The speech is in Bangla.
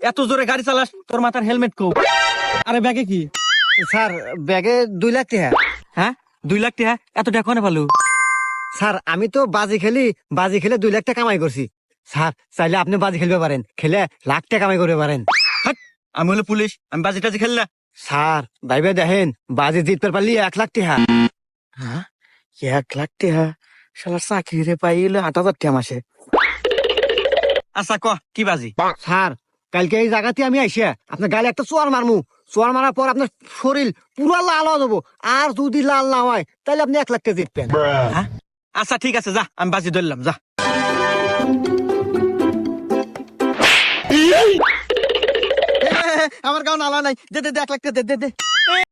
এত জোরে গাড়ি চালাস, তোর মাথার হেলমেট কো? আরে ব্যাগে কি? স্যার ব্যাগে 2 লাখ টাকা। হ্যাঁ 2 লাখ টাকা? এত টাকা কোনে পালু? স্যার আমি তো বাজি খেলে 2 লাখ টাকা কামাই করছি। স্যার চাইলে আপনি বাজি খেলতে পারেন, খেলে লাখ টাকা কামাই করতে পারেন। হাট, আমি হলো পুলিশ, আমি বাজি টাজি খেল না। স্যার ভাইবে দেখেন, বাজি জিততে পারলি 1 লাখ টাকা। হ্যাঁ 1 লাখ টাকা? শালা চাকরি রে পাইলে 8,000 টাকা মাসে। আচ্ছা ক কি বাজি? স্যার কালকে এই জায়গাতে আমি আইসা আপনার গালে একটা চোয়ার মারমু। চোয়ার মারার পর আপনার শরীর পুরো লাল হয়ে যাবো। আর যদি লাল না হয় তাহলে আপনি 1 লাখ টাকা জিতবেন। হ্যাঁ আচ্ছা ঠিক আছে, যা আমি বাজি ধরলাম, যা। আমার গাও নালা নাই, দে দে 1 লাখ টাকা দে দে দে।